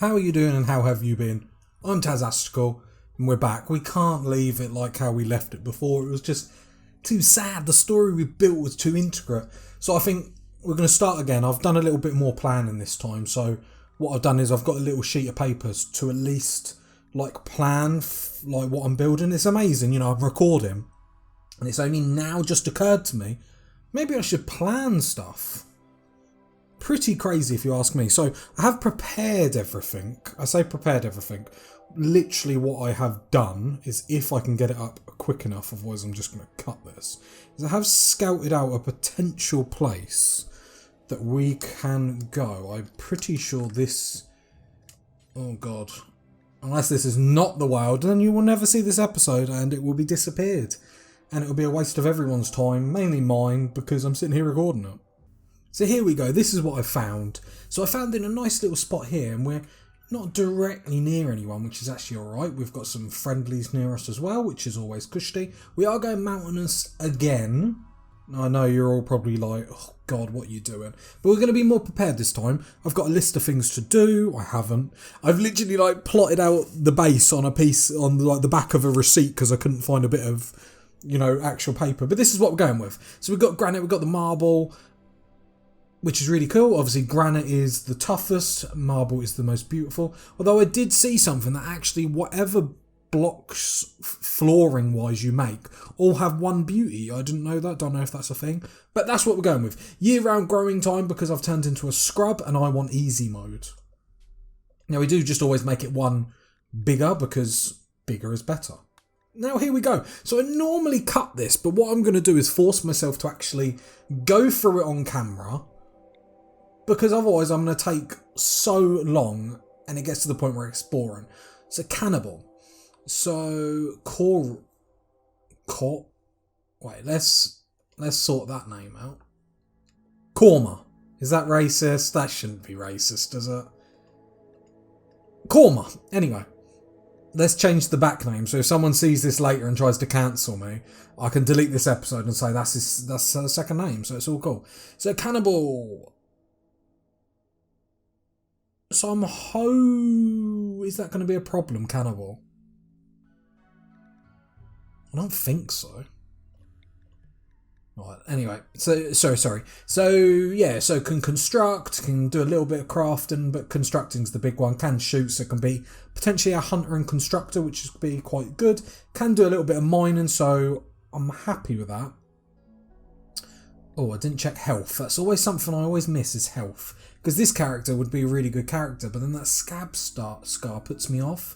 How are you doing and how have you been? I'm Tazastical and we're back. We can't leave it like how we left it before. It was just too sad. The story we built was too intricate. So I think we're going to start again. I've done a little bit more planning this time. So what I've done is I've got a little sheet of papers to at least like plan like what I'm building. It's amazing, you know, I'm recording and it's only now just occurred to me, maybe I should plan stuff. Pretty crazy if you ask me. So I have prepared everything. I say prepared everything. Literally what I have done is, if I can get it up quick enough, otherwise I'm just going to cut this, is I have scouted out a potential place that we can go. I'm pretty sure this... Oh god. Unless this is not the wild, then you will never see this episode and it will be disappeared. And it will be a waste of everyone's time, mainly mine, because I'm sitting here recording it. So here we go, this is what I found. So I found in a nice little spot here, and we're not directly near anyone, which is actually alright. We've got some friendlies near us as well, which is always cushy. We are going mountainous again. I know you're all probably like, oh god, what are you doing? But we're going to be more prepared this time. I've got a list of things to do. I haven't. I've literally like plotted out the base on a piece, on like the back of a receipt, because I couldn't find a bit of, you know, actual paper. But this is what we're going with. So we've got granite, we've got the marble, which is really cool. Obviously, granite is the toughest, marble is the most beautiful. Although I did see something that actually, whatever blocks flooring-wise you make, all have one beauty. I didn't know that, don't know if that's a thing. But that's what we're going with. Year-round growing time, because I've turned into a scrub and I want easy mode. Now, we do just always make it one bigger, because bigger is better. Now here we go. So I normally cut this, but what I'm going to do is force myself to actually go through it on camera, because otherwise I'm going to take so long and it gets to the point where it's boring. So cannibal. So wait, let's sort that name out. Korma. Is that racist? That shouldn't be racist, does it? Korma. Anyway, let's change the back name. So if someone sees this later and tries to cancel me, I can delete this episode and say that's the second name. So it's all cool. So cannibal. So is that going to be a problem, cannibal? I don't think so. Right, anyway, so sorry. So yeah, so can construct, can do a little bit of crafting, but constructing's the big one. Can shoot, so can be potentially a hunter and constructor, which is be quite good. Can do a little bit of mining, so I'm happy with that. Oh, I didn't check health. That's always something I always miss, is health. Because this character would be a really good character, but then that scab scar puts me off.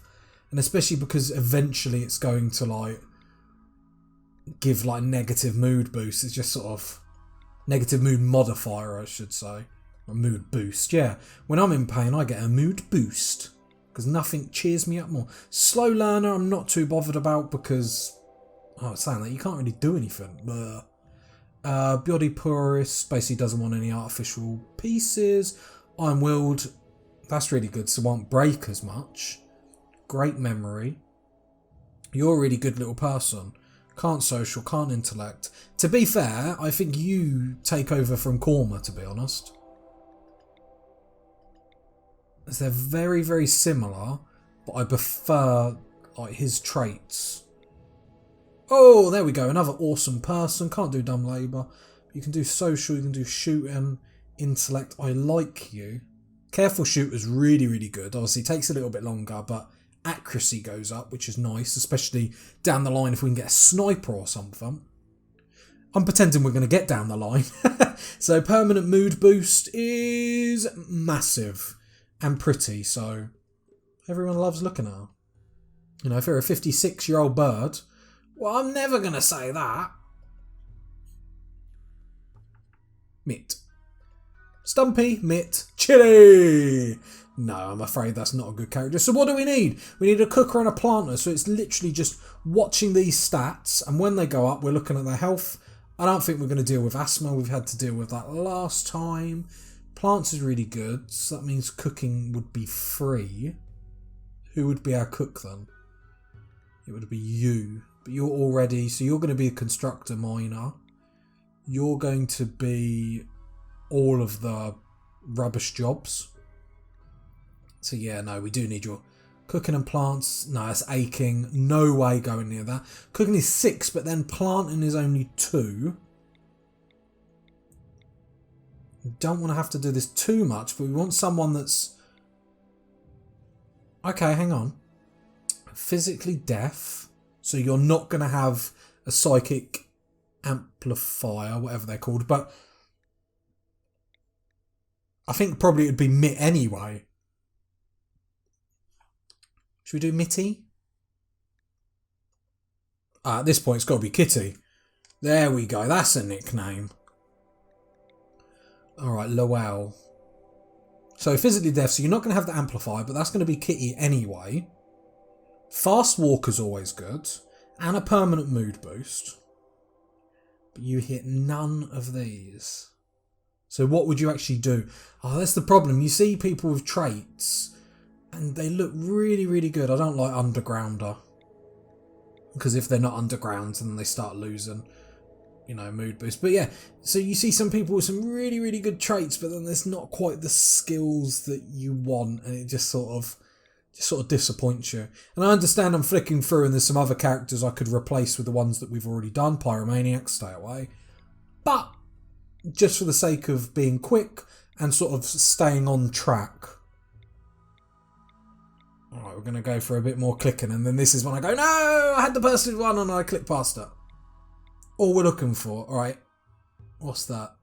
And especially because eventually it's going to like give like negative mood boost. It's just sort of negative mood modifier, I should say. A mood boost, yeah. When I'm in pain, I get a mood boost. Because nothing cheers me up more. Slow learner, I'm not too bothered about because... Oh, it's saying that you can't really do anything. Body purist basically doesn't want any artificial pieces. Iron willed, that's really good, so won't break as much. Great memory. You're a really good little person. Can't social, can't intellect. To be fair, I think you take over from Korma, to be honest. As they're very, very similar, but I prefer like his traits. Oh, there we go. Another awesome person. Can't do dumb labour. You can do social, you can do shooting, intellect. I like you. Careful shoot is really, really good. Obviously, it takes a little bit longer, but accuracy goes up, which is nice, especially down the line if we can get a sniper or something. I'm pretending we're going to get down the line. So permanent mood boost is massive and pretty, so everyone loves looking at her. You know, if you're a 56-year-old bird... Well, I'm never going to say that. Mitt. Stumpy, Mitt, Chili. No, I'm afraid that's not a good character. So what do we need? We need a cooker and a planter. So it's literally just watching these stats. And when they go up, we're looking at their health. I don't think we're going to deal with asthma. We've had to deal with that last time. Plants is really good. So that means cooking would be free. Who would be our cook then? It would be you. But you're already... So you're going to be a constructor miner. You're going to be all of the rubbish jobs. So yeah, no, we do need your cooking and plants. No, it's aching. No way going near that. Cooking is 6, but then planting is only 2. We don't want to have to do this too much, but we want someone that's... Okay, hang on. Physically deaf. So you're not going to have a psychic amplifier, whatever they're called. But I think probably it'd be Mitt anyway. Should we do Mitty? At this point, it's got to be Kitty. There we go. That's a nickname. Alright, Lowell. So physically deaf, so you're not going to have the amplifier, but that's going to be Kitty anyway. Fast walker's always good. And a permanent mood boost. But you hit none of these. So what would you actually do? Oh, that's the problem. You see people with traits and they look really, really good. I don't like undergrounder. Because if they're not underground, then they start losing, you know, mood boost. But yeah, so you see some people with some really, really good traits, but then there's not quite the skills that you want, and it just sort of disappoints you. And I understand I'm flicking through and there's some other characters I could replace with the ones that we've already done. Pyromaniac, stay away. But just for the sake of being quick and sort of staying on track. Alright, we're going to go for a bit more clicking, and then this is when I go, no, I had the bursted one and I click past it. All we're looking for. Alright, what's that?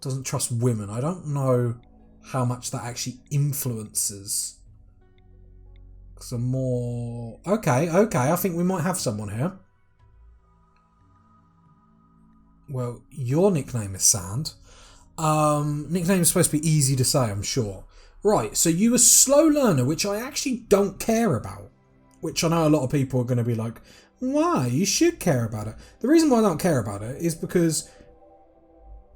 Doesn't trust women. I don't know how much that actually influences. Some more... Okay, I think we might have someone here. Well, your nickname is Sand. Nickname is supposed to be easy to say, I'm sure. Right, so you a slow learner, which I actually don't care about. Which I know a lot of people are going to be like, why? You should care about it. The reason why I don't care about it is because,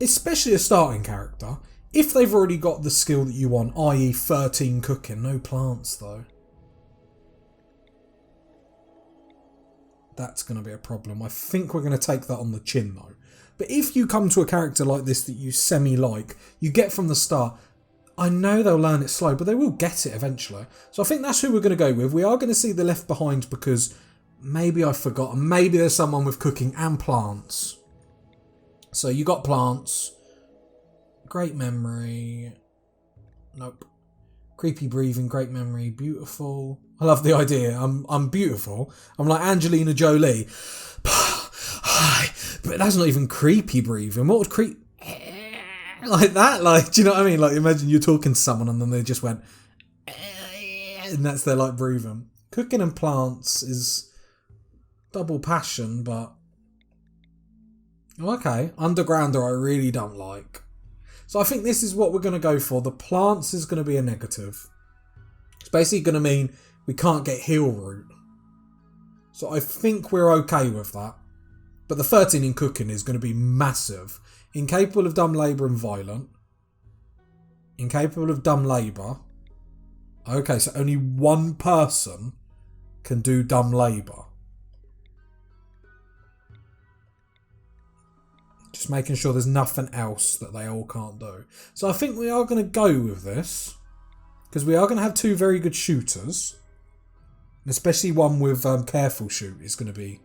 especially a starting character, if they've already got the skill that you want, i.e. 13 cooking, no plants though. That's going to be a problem. I think we're going to take that on the chin though. But if you come to a character like this that you semi-like, you get from the start, I know they'll learn it slow, but they will get it eventually. So I think that's who we're going to go with. We are going to see the left behind because maybe I forgot. Maybe there's someone with cooking and plants. So you got plants. Great memory. Nope. Creepy breathing, great memory, beautiful. I love the idea. I'm beautiful. I'm like Angelina Jolie. But that's not even creepy breathing. What would creep... Like that? Like, do you know what I mean? Like, imagine you're talking to someone and then they just went... And that's their, like, breathing. Cooking and plants is double passion, but... Okay. Undergrounder I really don't like. So I think this is what we're going to go for. The plants is going to be a negative. It's basically going to mean we can't get heal root. So I think we're okay with that. But the 13 in cooking is going to be massive. Incapable of dumb labour and violent. Incapable of dumb labour. Okay, so only one person can do dumb labour. Just making sure there's nothing else that they all can't do. So I think we are going to go with this. Because we are going to have 2 very good shooters. Especially one with careful shoot is going to be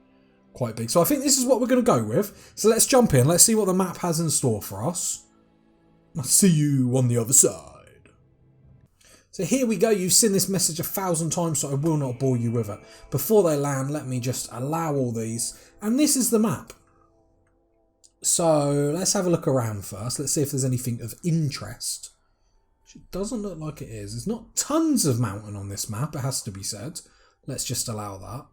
quite big. So I think this is what we're going to go with. So let's jump in. Let's see what the map has in store for us. I'll see you on the other side. So here we go. You've seen this message 1,000 times, so I will not bore you with it. Before they land, let me just allow all these. And this is the map. So let's have a look around first. Let's see if there's anything of interest. It doesn't look like it is. There's not tons of mountain on this map, it has to be said. Let's just allow that.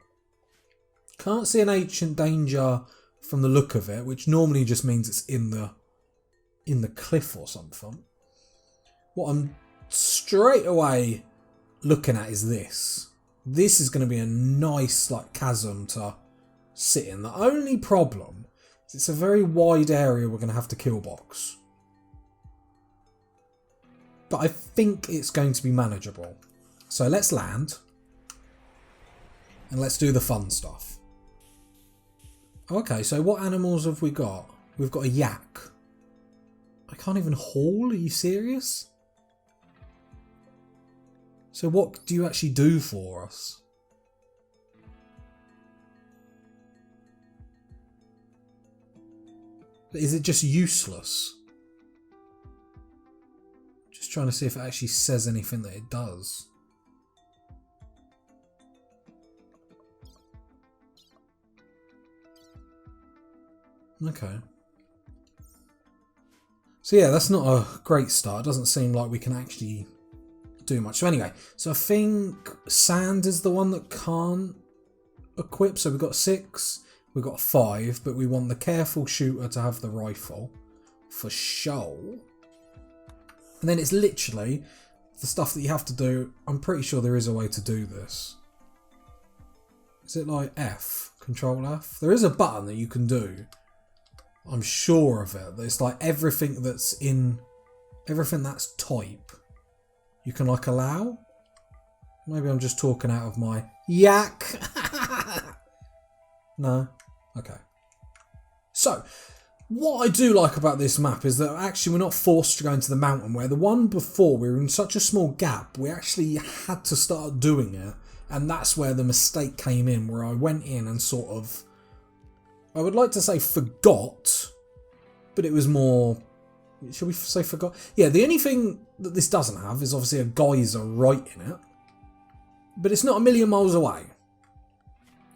Can't see an ancient danger from the look of it, which normally just means it's in the cliff or something. What I'm straight away looking at is this. This is going to be a nice like chasm to sit in. The only problem is it's a very wide area we're going to have to kill box. But I think it's going to be manageable. So let's land. And let's do the fun stuff. Okay, so what animals have we got? We've got a yak. I can't even haul, are you serious? So what do you actually do for us? Is it just useless? Just trying to see if it actually says anything that it does. Okay. So yeah, that's not a great start. It doesn't seem like we can actually do much. So anyway, so I think sand is the one that can't equip. So we've got 6, we've got 5, but we want the careful shooter to have the rifle for show. And then it's literally the stuff that you have to do. I'm pretty sure there is a way to do this. Is it like F? Control F? There is a button that you can do. I'm sure of it. It's like everything that's type, you can like allow. Maybe I'm just talking out of my yak. No? Okay. So, what I do like about this map is that actually we're not forced to go into the mountain, where the one before we were in such a small gap, we actually had to start doing it. And that's where the mistake came in, where I went in and sort of, I would like to say forgot, but it was more, should we say forgot? Yeah, the only thing that this doesn't have is obviously a geyser right in it, but it's not a million miles away.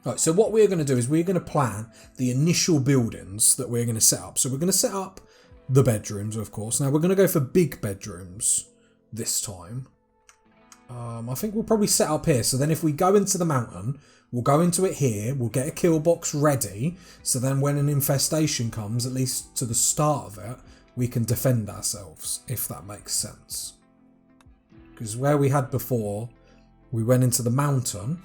Right, so what we're going to do is we're going to plan the initial buildings that we're going to set up. So we're going to set up the bedrooms, of course. Now we're going to go for big bedrooms this time. I think we'll probably set up here. So then if we go into the mountain, we'll go into it here. We'll get a kill box ready. So then when an infestation comes, at least to the start of it, we can defend ourselves, if that makes sense. Because where we had before, we went into the mountain.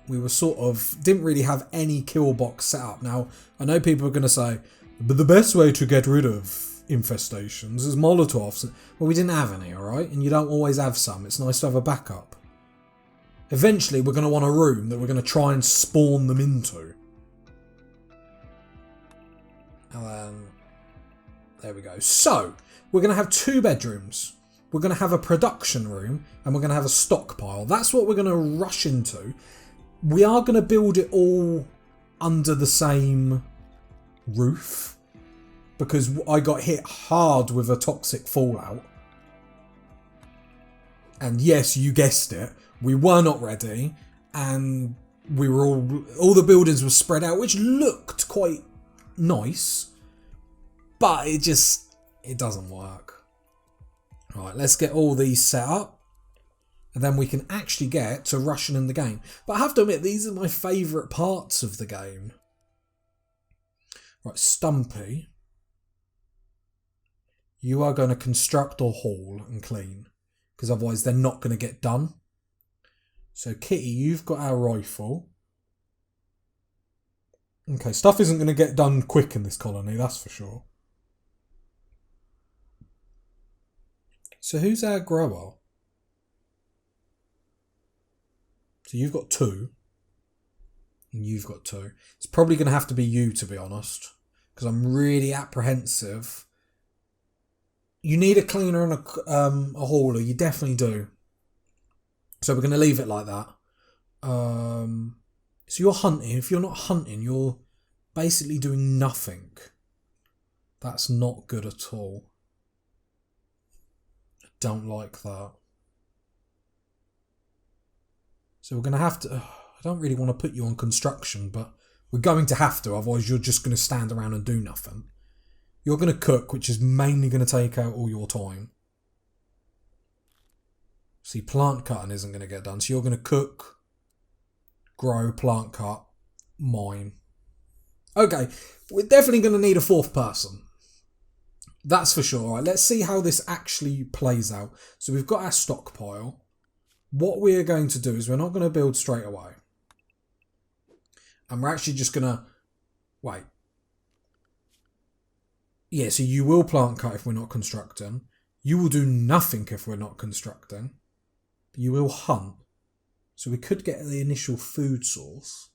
We were sort of, didn't really have any kill box set up. Now, I know people are going to say, but the best way to get rid of infestations is Molotovs. Well, we didn't have any, alright? And you don't always have some. It's nice to have a backup. Eventually, we're going to want a room that we're going to try and spawn them into. And then, there we go. So, we're going to have 2 bedrooms. We're going to have a production room, and we're going to have a stockpile. That's what we're going to rush into. We are going to build it all under the same roof, because I got hit hard with a toxic fallout. And yes, you guessed it, we were not ready, and we were all the buildings were spread out, which looked quite nice, but it doesn't work. Right, let's get all these set up, and then we can actually get to rushing in the game. But I have to admit, these are my favourite parts of the game. Right, Stumpy, you are going to construct a hall and clean, because otherwise they're not going to get done. So Kitty, you've got our rifle. Okay, stuff isn't going to get done quick in this colony, that's for sure. So who's our grower? So you've got 2. And you've got 2. It's probably going to have to be you, to be honest, because I'm really apprehensive. You need a cleaner and a hauler. You definitely do. So we're going to leave it like that. So you're hunting. If you're not hunting, you're basically doing nothing. That's not good at all. I don't like that. So we're going to have to... I don't really want to put you on construction, but we're going to have to. Otherwise, you're just going to stand around and do nothing. You're going to cook, which is mainly going to take out all your time. See, plant cutting isn't going to get done. So you're going to cook, grow, plant cut, mine. Okay, we're definitely going to need a 4th person. That's for sure. All right, let's see how this actually plays out. So we've got our stockpile. What we're going to do is we're not going to build straight away. And we're actually just going to... Wait. Yeah, so you will plant cut if we're not constructing. You will do nothing if we're not constructing. You will hunt. So we could get the initial food source.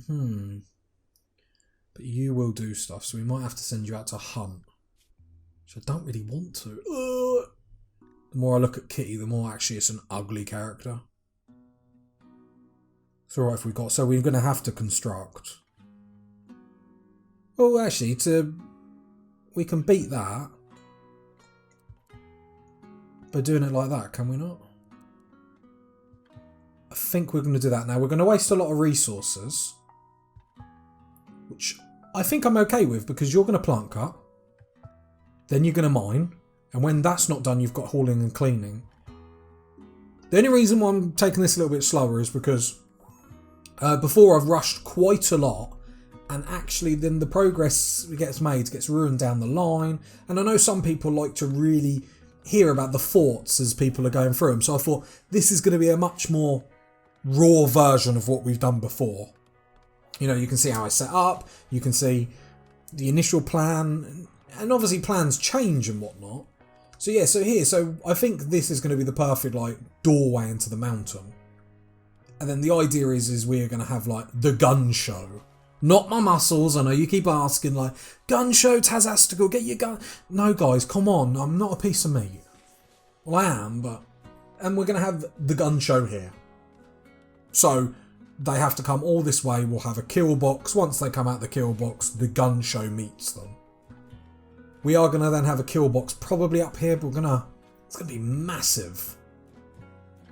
But you will do stuff, so we might have to send you out to hunt. which I don't really want to. The more I look at Kitty, the more actually it's an ugly character. It's alright if we got... So we're going to have to construct. Well, actually, we can beat that by doing it like that, can we not? I think we're going to do that now. We're going to waste a lot of resources, which I think I'm okay with, because you're going to plant cut, then you're going to mine, and when that's not done, you've got hauling and cleaning. The only reason why I'm taking this a little bit slower is because before I've rushed quite a lot, and actually then the progress gets made gets ruined down the line. And I know some people like to really hear about the forts as people are going through them, so I thought this is going to be a much more raw version of what we've done before. You know, you can see how I set up, you can see the initial plan, and obviously plans change and whatnot. So yeah, so I think this is going to be the perfect like doorway into the mountain. And then the idea is we're going to have like the gun show. Not my muscles. I know you keep asking like, gun show, Tazastical, get your gun. No guys, come on, I'm not a piece of meat. Well, I am, but... And we're going to have the gun show here. So they have to come all this way. We'll have a kill box. Once they come out the kill box, the gun show meets them. We are going to then have a kill box probably up here, but it's going to be massive.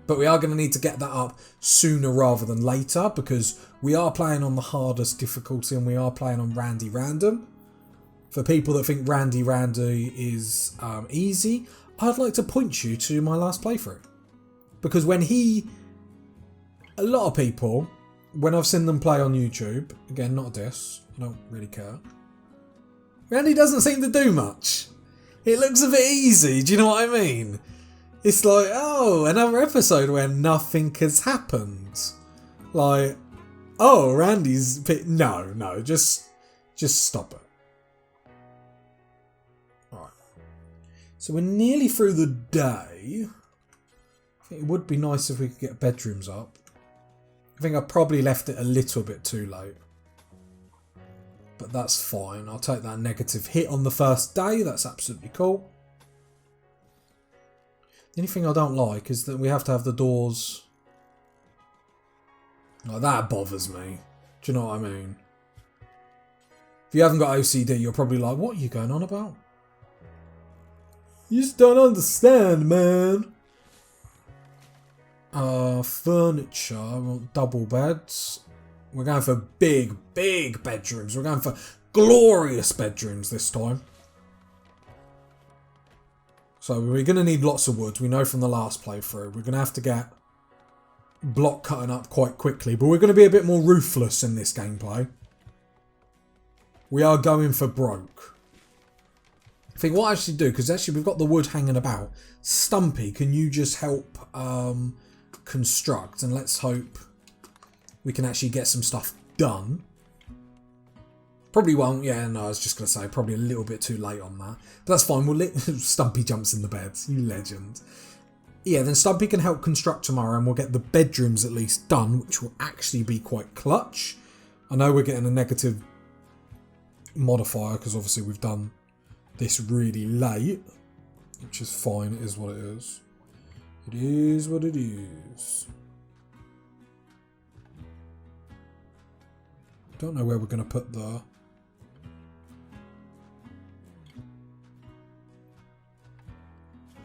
But we are going to need to get that up sooner rather than later, because we are playing on the hardest difficulty and we are playing on Randy Random. For people that think Randy is easy, I'd like to point you to my last playthrough. Because a lot of people, when I've seen them play on YouTube, again, not a diss, I don't really care, Randy doesn't seem to do much. It looks a bit easy, do you know what I mean? It's like, oh, another episode where nothing has happened. Like, oh, Randy's... No, just stop it. Alright. So we're nearly through the day. I think it would be nice if we could get bedrooms up. I think I probably left it a little bit too late. But that's fine. I'll take that negative hit on the first day. That's absolutely cool. The only thing I don't like is that we have to have the doors... Oh, that bothers me. Do you know what I mean? If you haven't got OCD, you're probably like, what are you going on about? You just don't understand, man. Furniture. I want double beds. We're going for big bedrooms. We're going for glorious bedrooms this time. So we're going to need lots of wood. We know from the last playthrough. We're going to have to get block cutting up quite quickly. But we're going to be a bit more ruthless in this gameplay. We are going for broke. I think what I should do, because actually we've got the wood hanging about. Stumpy, can you just help construct? And let's hope we can actually get some stuff done. Probably won't. Yeah, no, I was just going to say probably a little bit too late on that. But that's fine. Stumpy jumps in the bed. You legend. Yeah, then Stumpy can help construct tomorrow and we'll get the bedrooms at least done, which will actually be quite clutch. I know we're getting a negative modifier because obviously we've done this really late, which is fine. It is what it is. It is what it is. Don't know where we're going to put the...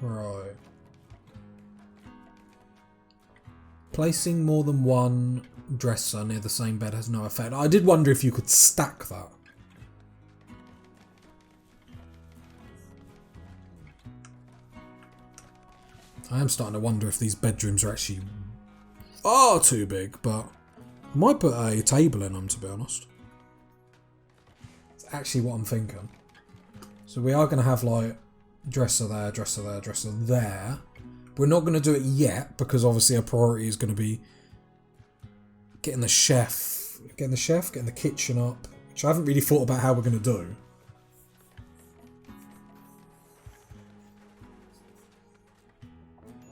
Right. Placing more than one dresser near the same bed has no effect. I did wonder if you could stack that. I am starting to wonder if these bedrooms are actually far too big, but I might put a table in them, to be honest. It's actually what I'm thinking. So we are going to have like dresser there, dresser there, dresser there. We're not going to do it yet because obviously our priority is going to be getting the kitchen up, which I haven't really thought about how we're going to do.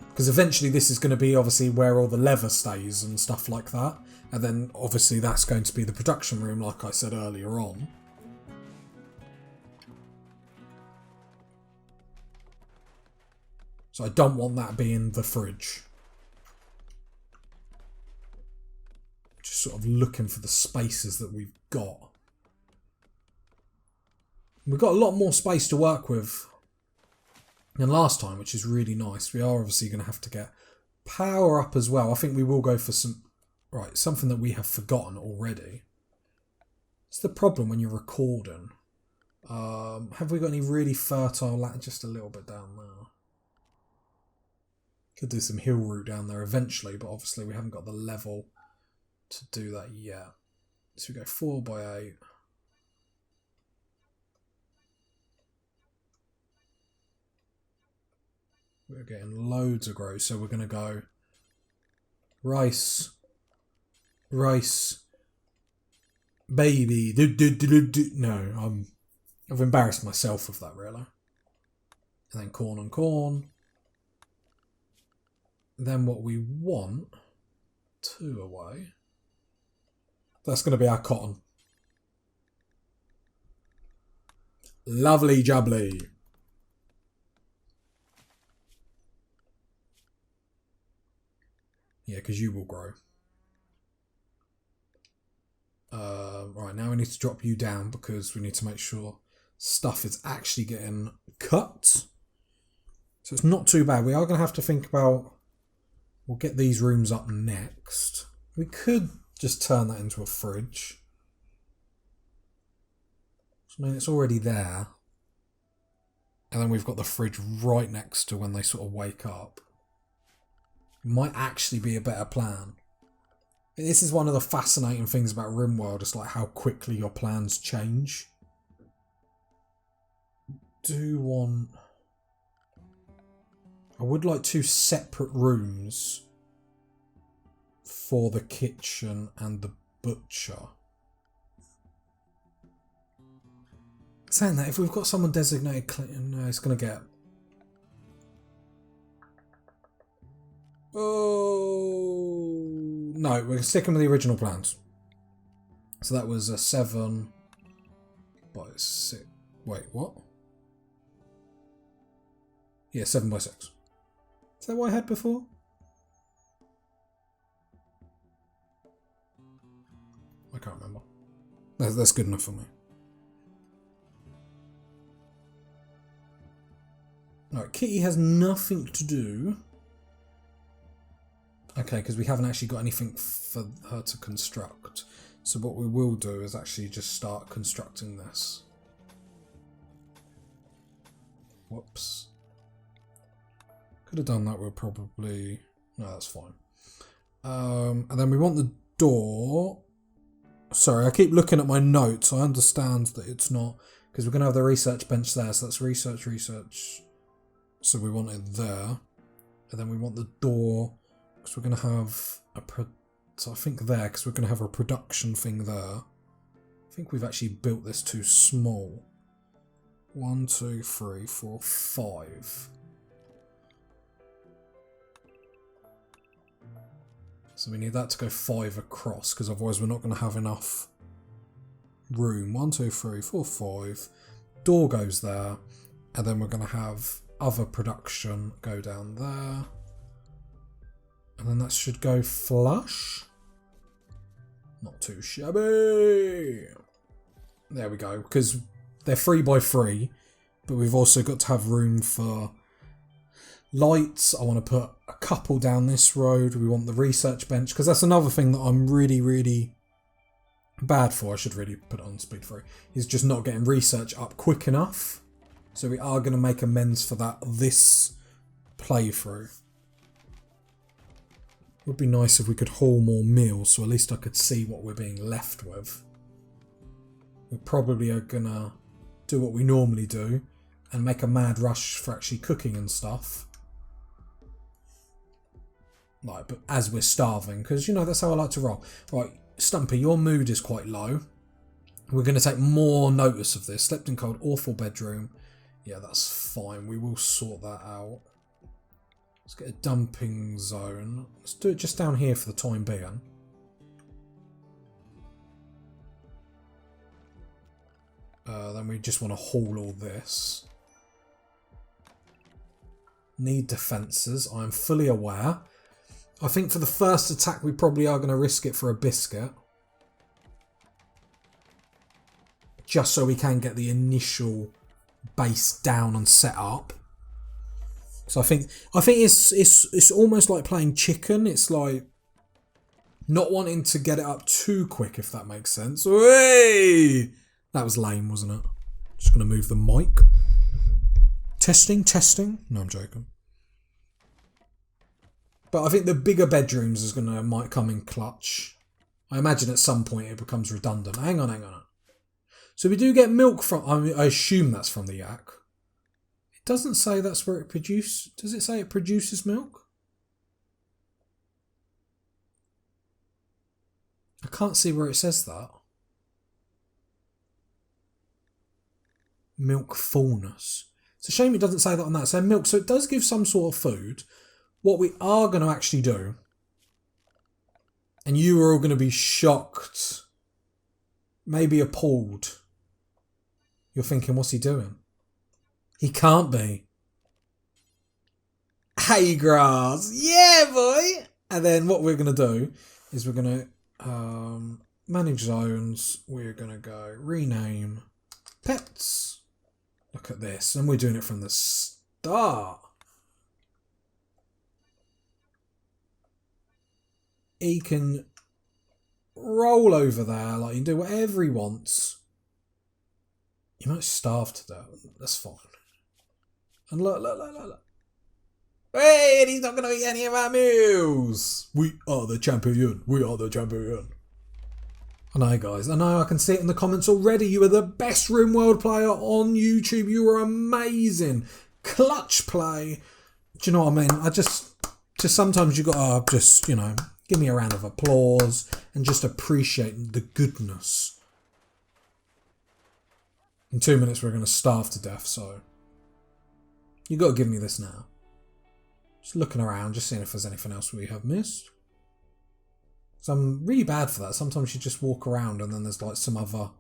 Because eventually this is going to be obviously where all the leather stays and stuff like that. And then obviously that's going to be the production room like I said earlier on. So I don't want that being the fridge. Just sort of looking for the spaces that we've got. We've got a lot more space to work with than last time, which is really nice. We are obviously going to have to get power up as well. I think we will go for some... Right, something that we have forgotten already. It's the problem when you're recording. Have we got any really fertile land? Just a little bit down there. Could do some hill route down there eventually, but obviously we haven't got the level to do that yet. So we go 4 by 8. We're getting loads of growth, so we're going to go rice, baby. No, I've embarrassed myself with that really. And then corn and corn. Then what we want, 2 away. That's going to be our cotton. Lovely jubbly. Yeah, because you will grow. Right, now we need to drop you down because we need to make sure stuff is actually getting cut. So it's not too bad. We are going to have to think about... We'll get these rooms up next. We could just turn that into a fridge. I mean, it's already there. And then we've got the fridge right next to when they sort of wake up. Might actually be a better plan. This is one of the fascinating things about Rimworld. It's like how quickly your plans change. I would like 2 separate rooms for the kitchen and the butcher. Saying that, if we've got someone designated clean, no, it's going to get... Oh no, we're sticking with the original plans. So that was a 7 by 6. Wait, what? Yeah, 7 by 6. Is that what I had before? I can't remember. That's good enough for me. Alright, Kitty has nothing to do. Okay, because we haven't actually got anything for her to construct. So what we will do is actually just start constructing this. Whoops. Could have done that, we'll probably... No, that's fine. And then we want the door... Sorry, I keep looking at my notes. I understand that it's not... Because we're going to have the research bench there, so that's research. So we want it there. And then we want the door... Because we're going to have a... So I think there, because we're going to have a production thing there. I think we've actually built this too small. 1, 2, 3, 4, 5. So we need that to go 5 across, because otherwise we're not going to have enough room. 1, 2, 3, 4, 5. Door goes there. And then we're going to have other production go down there. And then that should go flush. Not too shabby. There we go. Because they're 3 by 3. But we've also got to have room for lights. I want to put a couple down this road. We want the research bench. Because that's another thing that I'm really, really bad for. I should really put it on speed 3. Is just not getting research up quick enough. So we are going to make amends for that this playthrough. Would be nice if we could haul more meals, so at least I could see what we're being left with. We probably are gonna do what we normally do and make a mad rush for actually cooking and stuff. Like, but as we're starving, because you know that's how I like to roll. Right, Stumpy, your mood is quite low. We're gonna take more notice of this. Slept in cold, awful bedroom. Yeah, that's fine. We will sort that out. Let's get a dumping zone. Let's do it just down here for the time being. Then we just want to haul all this. need defences. I'm fully aware. I think for the first attack we probably are going to risk it for a biscuit. Just so we can get the initial base down and set up. So I think it's almost like playing chicken. It's like not wanting to get it up too quick, if that makes sense. Hey! That was lame, wasn't it? Just going to move the mic. Testing. No, I'm joking. But I think the bigger bedrooms might come in clutch. I imagine at some point it becomes redundant. Hang on. So we do get milk from... I assume that's from the yak. It doesn't say that's where it produces... Does it say it produces milk? I can't see where it says that. Milk fullness. It's a shame it doesn't say that on that. So milk. So it does give some sort of food. What we are going to actually do, and you are all going to be shocked, maybe appalled. You're thinking, what's he doing? He can't be. Hay grass. Yeah, boy. And then what we're going to do is we're going to manage zones. We're going to go rename pets. Look at this. And we're doing it from the start. He can roll over there. Like, he can do whatever he wants. He might starve to death. That's fine. And look. Hey, he's not going to eat any of our meals. We are the champion. I know, guys. I know. I can see it in the comments already. You are the best Rimworld player on YouTube. You are amazing. Clutch play. Do you know what I mean? Just sometimes you got to just, give me a round of applause and just appreciate the goodness. In 2 minutes we're going to starve to death, so you got to give me this now. Just looking around, just seeing if there's anything else we have missed. So I'm really bad for that. Sometimes you just walk around and then there's like some other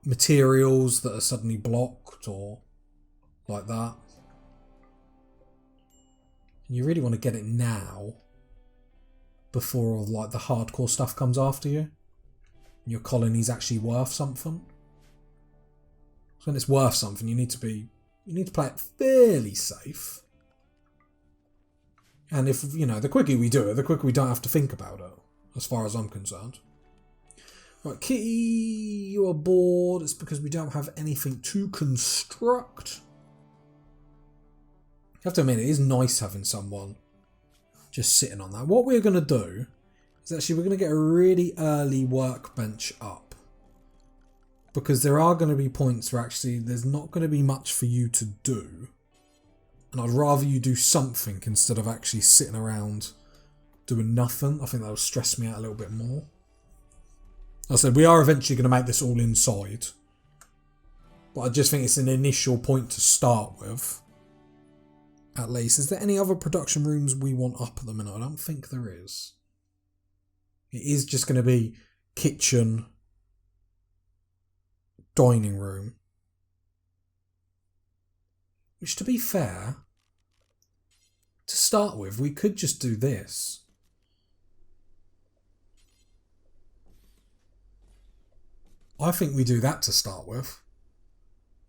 materials that are suddenly blocked or like that. And you really want to get it now before all like the hardcore stuff comes after you. And your colony's actually worth something. So when it's worth something, you need to play it fairly safe. And if, the quicker we do it, the quicker we don't have to think about it, as far as I'm concerned. Right, Kitty, you are bored. It's because we don't have anything to construct. You have to admit, it is nice having someone just sitting on that. What we're going to do is actually we're going to get a really early workbench up. Because there are going to be points where actually there's not going to be much for you to do. And I'd rather you do something instead of actually sitting around doing nothing. I think that will stress me out a little bit more. Like I said, we are eventually going to make this all inside. But I just think it's an initial point to start with. At least. Is there any other production rooms we want up at the minute? I don't think there is. It is just going to be kitchen, dining room. Which, to be fair, to start with, we could just do this. I think we do that to start with.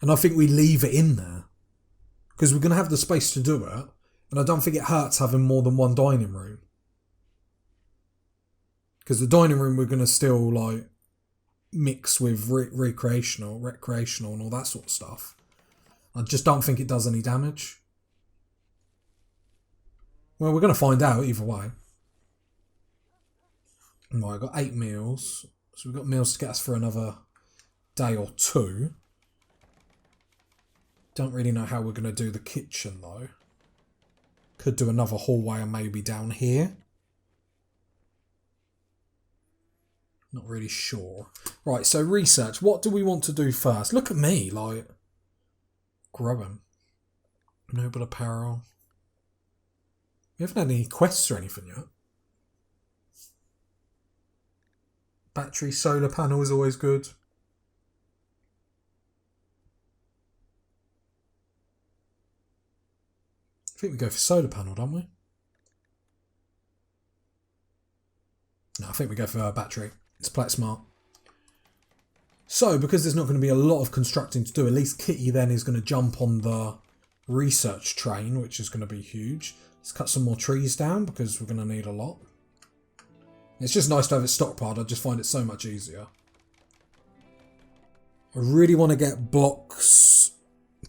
And I think we leave it in there. Because we're going to have the space to do it. And I don't think it hurts having more than one dining room. Because the dining room we're going to still like mix with recreational and all that sort of stuff. I just don't think it does any damage. Well, we're going to find out either way. Right, I've got 8 meals. So we've got meals to get us for another day or two. Don't really know how we're going to do the kitchen though. Could do another hallway and maybe down here. Not really sure. Right, so research. What do we want to do first? Look at me, like... growing. Noble apparel. We haven't had any quests or anything yet. Battery, solar panel is always good. think we go for solar panel, don't we? No, I think we go for a battery. Let's play it smart. So, because there's not going to be a lot of constructing to do, at least Kitty then is going to jump on the research train, which is going to be huge. Let's cut some more trees down because we're going to need a lot. It's just nice to have it stockpiled. I just find it so much easier. I really want to get blocks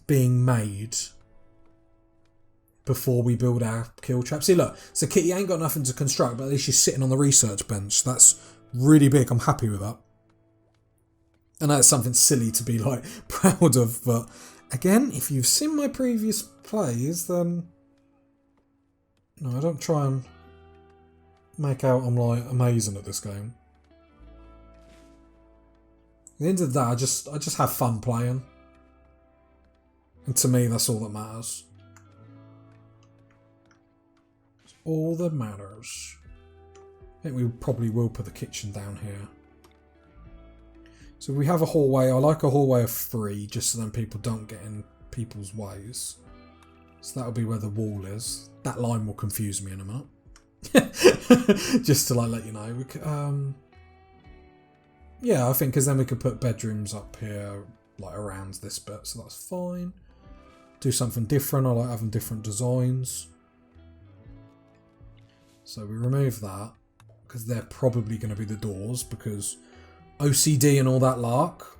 being made before we build our kill trap. See, look, so Kitty ain't got nothing to construct, but at least she's sitting on the research bench. That's really big. I'm happy with that. And that's something silly to be like proud of, but again, if you've seen my previous plays, then no, I don't try and make out I'm like amazing at this game. At the end of the day, I just have fun playing, and to me, that's all that matters. It's all that matters. I think we probably will put the kitchen down here. So we have a hallway. I like a hallway of 3, just so then people don't get in people's ways. So that'll be where the wall is. That line will confuse me in a minute. Just to like let you know. We could, yeah, I think because then we could put bedrooms up here, like around this bit, so that's fine. Do something different. I like having different designs. So we remove that because they're probably going to be the doors because OCD and all that lark.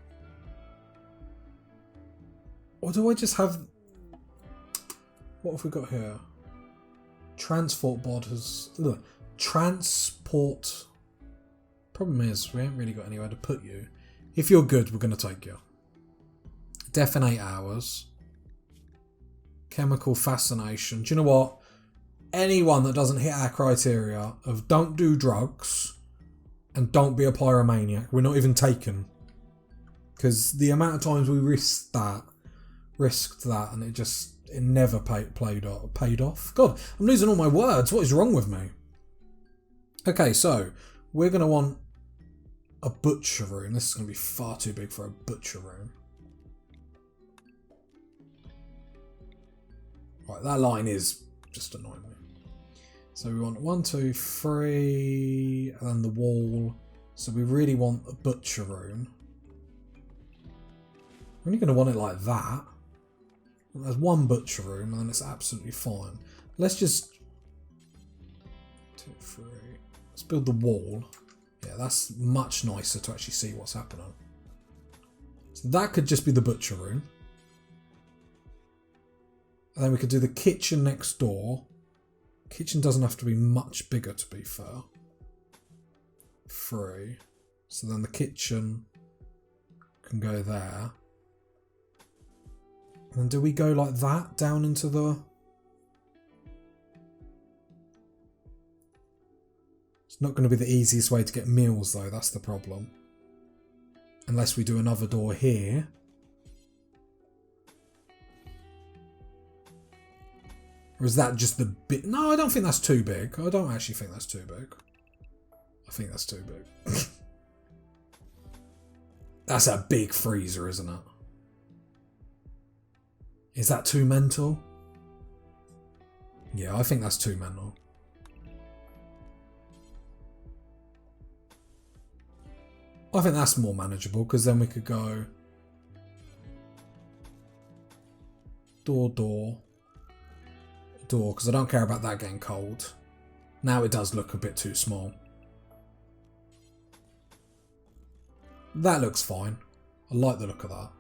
Or do I just have... What have we got here? Transport bod has... Look, transport... Problem is, we ain't really got anywhere to put you. If you're good, we're going to take you. Death in 8 hours. Chemical fascination. Do you know what? Anyone that doesn't hit our criteria of don't do drugs and don't be a pyromaniac, we're not even taken. Because the amount of times we risked that, and it never paid off. God, I'm losing all my words. What is wrong with me? Okay, so we're going to want a butcher room. This is going to be far too big for a butcher room. Right, that line is just annoying me. So we want 1, 2, 3, and then the wall. So we really want a butcher room. We're only going to want it like that. There's one butcher room, and then it's absolutely fine. Let's just 2, 3. Let's build the wall. Yeah, that's much nicer to actually see what's happening. So that could just be the butcher room. And then we could do the kitchen next door. Kitchen doesn't have to be much bigger, to be fair. 3. So then the kitchen can go there. And then do we go like that down into the... It's not going to be the easiest way to get meals though, that's the problem. Unless we do another door here. Or is that just the bit? No, I don't think that's too big. I don't actually think that's too big. I think that's too big. That's a big freezer, isn't it? Is that too mental? Yeah, I think that's too mental. I think that's more manageable because then we could go door, because I don't care about that getting cold. Now it does look a bit too small. That looks fine. I like the look of that.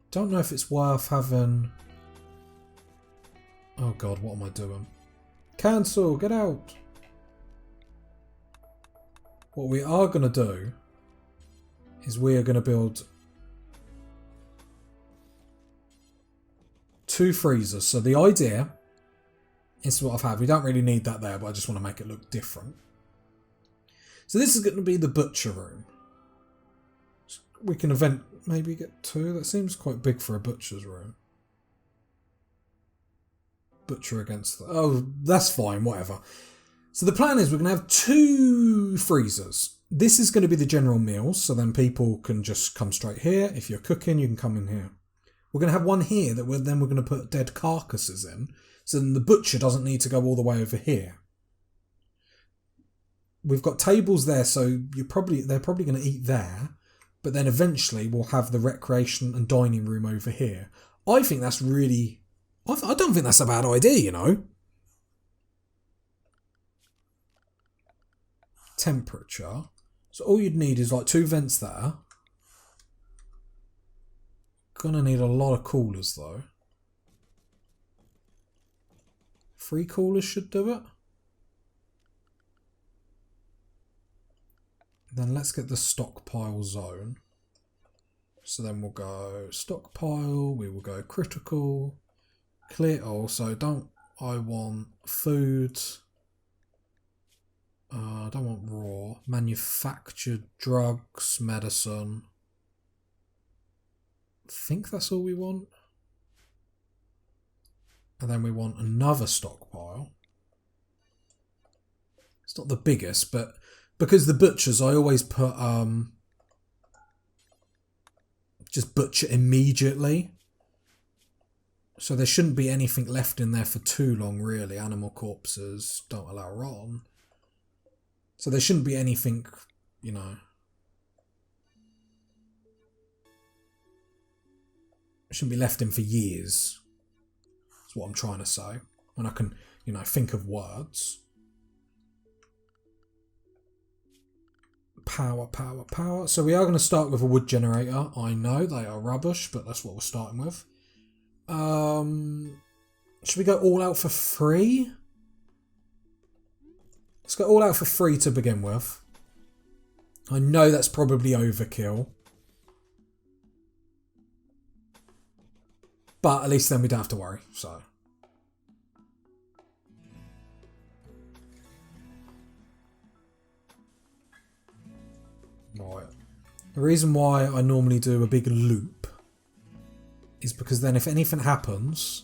Don't know if it's worth having... Oh god, what am I doing? Cancel, get out! What we are going to do is we are going to build 2 freezers. So the idea is what I've had. We don't really need that there, but I just want to make it look different. So this is going to be the butcher room. We can maybe get 2. That seems quite big for a butcher's room. Butcher against the... Oh, that's fine, whatever. So the plan is we're going to have 2 freezers. This is going to be the general meals, so then people can just come straight here. If you're cooking, you can come in here. We're going to have one here that then we're going to put dead carcasses in. So then the butcher doesn't need to go all the way over here. We've got tables there, so they're probably going to eat there. But then eventually we'll have the recreation and dining room over here. I think that's really... I don't think that's a bad idea, you know. Temperature. So all you'd need is like 2 vents there. Gonna need a lot of coolers though. 3 coolers should do it. Then let's get the stockpile zone. So then we'll go stockpile, we will go critical, clear all. So I want food. I don't want raw. Manufactured drugs, medicine. I think that's all we want. And then we want another stockpile. It's not the biggest, but because the butchers, I always put just butcher immediately. So there shouldn't be anything left in there for too long, really. Animal corpses don't allow rotten. So there shouldn't be anything, you know. It shouldn't be left in for years. That's what I'm trying to say. When I can, you know, think of words. Power, power, power. So we are going to start with a wood generator. I know they are rubbish, but that's what we're starting with. Should we go all out for free? Let's go all out for free to begin with. I know that's probably overkill. But at least then we don't have to worry, so. Right. The reason why I normally do a big loop is because then if anything happens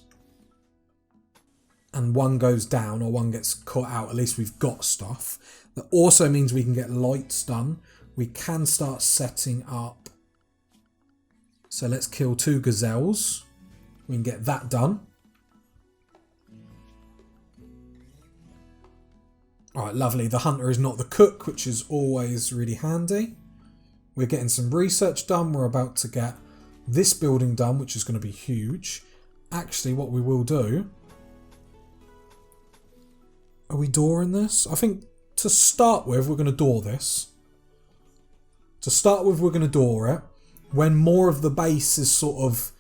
and one goes down or one gets cut out, at least we've got stuff. That also means we can get lights done. We can start setting up. So let's kill 2 gazelles. We can get that done. Alright, lovely. The hunter is not the cook, which is always really handy. We're getting some research done. We're about to get this building done, which is going to be huge. Actually, what we will do... Are we dooring this? I think to start with, we're going to door this. To start with, we're going to door it. When more of the base is sort of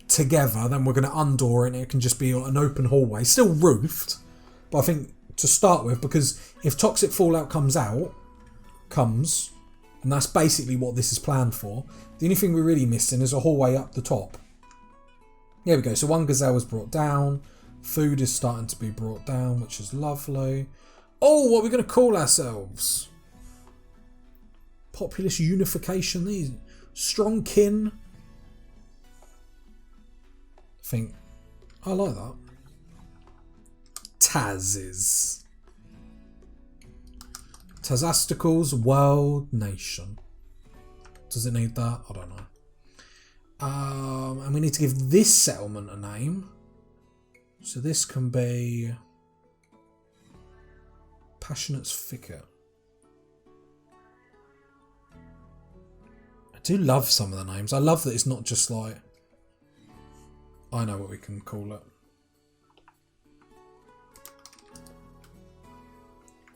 together, then we're going to undoor it and it can just be an open hallway. Still roofed, but I think to start with, because if toxic fallout comes, and that's basically what this is planned for, the only thing we're really missing is a hallway up the top. There we go. So 1 gazelle was brought down. Food is starting to be brought down, which is lovely. Oh, what are we going to call ourselves? Populous unification. These strong kin. I think I like that. Taz's. Tazastical's World Nation. Does it need that? I don't know. And we need to give this settlement a name. So this can be Passionate's Thicket. I do love some of the names. I love that it's not just like... I know what we can call it.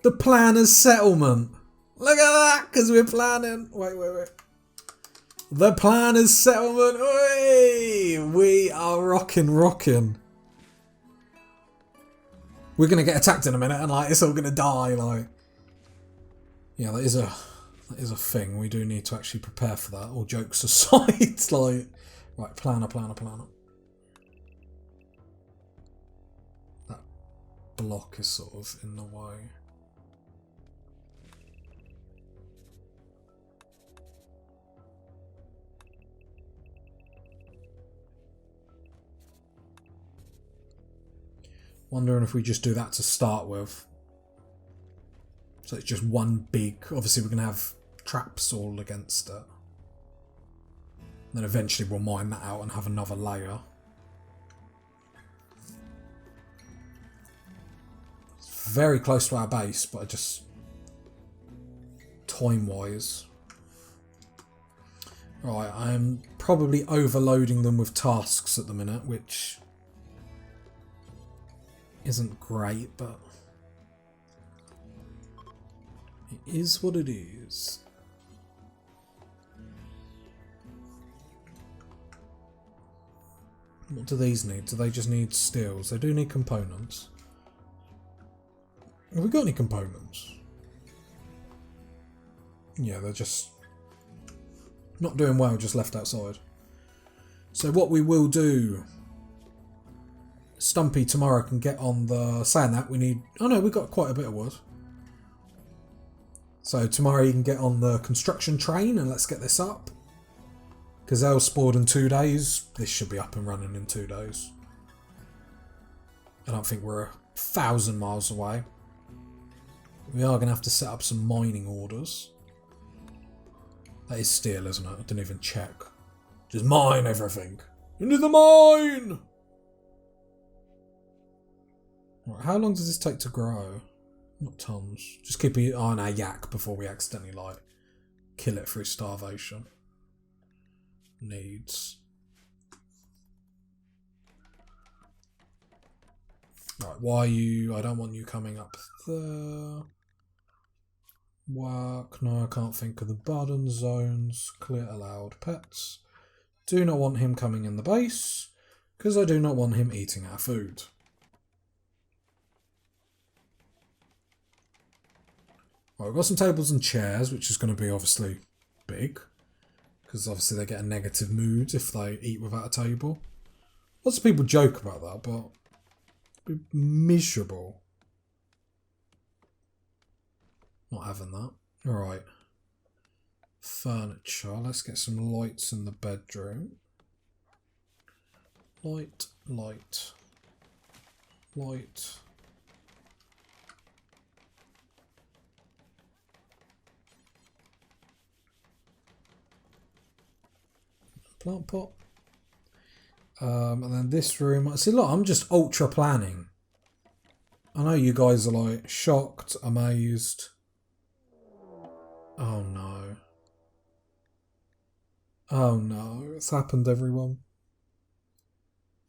The Planner's Settlement. Look at that, because we're planning. Wait. The Planner's Settlement. Oi! We are rocking. We're going to get attacked in a minute and like it's all going to die. Like, yeah, that is a thing. We do need to actually prepare for that. All jokes aside. Like, right, planner. That block is sort of in the way. Wondering if we just do that to start with. So it's just one big... Obviously we're going to have traps all against it. Then eventually we'll mine that out and have another layer. It's very close to our base, but I just... time-wise... Right, I'm probably overloading them with tasks at the minute, which... isn't great, but... it is what it is. What do these need? Do they just need steels? They do need components. Have we got any components? Yeah, they're just not doing well, just left outside. So what we will do... Stumpy tomorrow can get on the... saying that, we need... oh no, we've got quite a bit of wood. So tomorrow you can get on the construction train and let's get this up. Gazelle spawned in 2 days. This should be up and running in 2 days. I don't think we're 1,000 miles away. We are going to have to set up some mining orders. That is steel, isn't it? I didn't even check. Just mine everything. Into the mine! Right, how long does this take to grow? Not tons. Just keep an eye on our yak before we accidentally, like, kill it through starvation. Needs. Right, why are you... I don't want you coming up there. Work. No, I can't think of the button zones. Clear allowed pets. Do not want him coming in the base, because I do not want him eating our food. Right, we've got some tables and chairs, which is going to be obviously big. Because obviously they get a negative mood if they eat without a table. Lots of people joke about that, but it'd be miserable. Not having that. Alright. Furniture. Let's get some lights in the bedroom. Light, light, light. Plant pot. And then this room. See, look, I'm just ultra planning. I know you guys are like shocked, amazed. Oh no. Oh no, it's happened, everyone.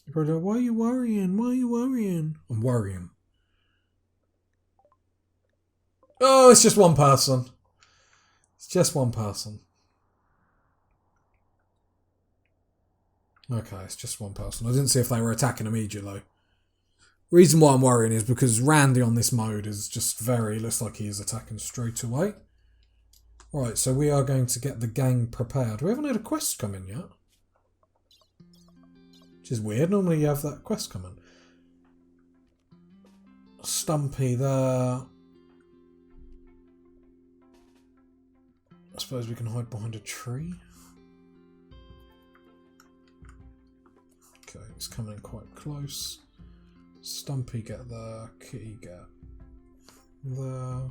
You're probably like, why are you worrying? Why are you worrying? I'm worrying. Oh, it's just one person. It's just one person. Okay, it's just one person. I didn't see if they were attacking immediately. Reason why I'm worrying is because Randy on this mode is just very... looks like he is attacking straight away. Right, so we are going to get the gang prepared. We haven't had a quest come in yet. Which is weird. Normally you have that quest come in. Stumpy there. I suppose we can hide behind a tree. Okay, it's coming quite close. Stumpy get there, Kitty get there.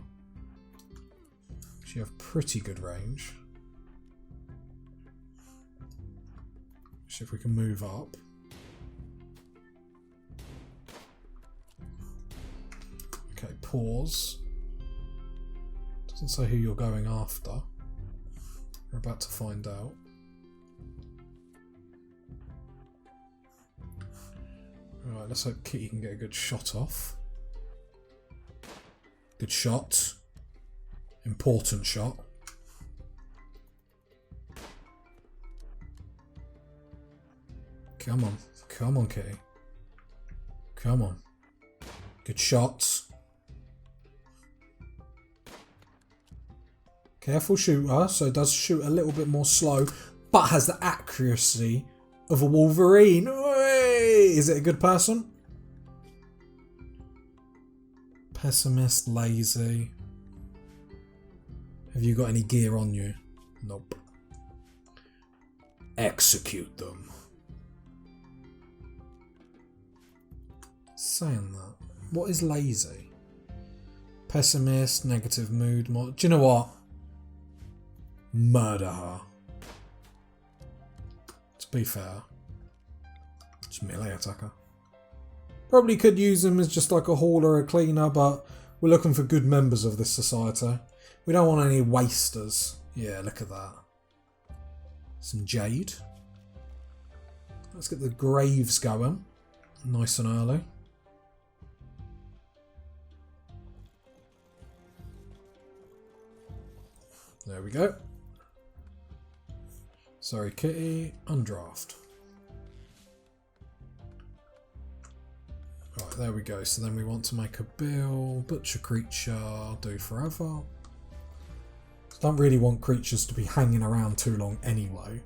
You have pretty good range. See if we can move up. Okay, pause. Doesn't say who you're going after. We're about to find out. Alright, let's hope Kitty can get a good shot off. Good shot. Important shot. Come on. Come on, Kitty. Come on. Good shots. Careful shooter, so it does shoot a little bit more slow, but has the accuracy of a Wolverine. Hey! Is it a good person? Pessimist, lazy. Have you got any gear on you? Nope. Execute them. Saying that. What is lazy? Pessimist, negative mood. Do you know what? Murder her. be fair. Just melee attacker. Probably could use him as just like a hauler or a cleaner, but we're looking for good members of this society. We don't want any wasters. Yeah, look at that. Some jade. Let's get the graves going. Nice and early. There we go. Sorry, Kitty. Undraft. Right, there we go. So then we want to make a bill. Butcher creature. Do forever. Don't really want creatures to be hanging around too long anyway.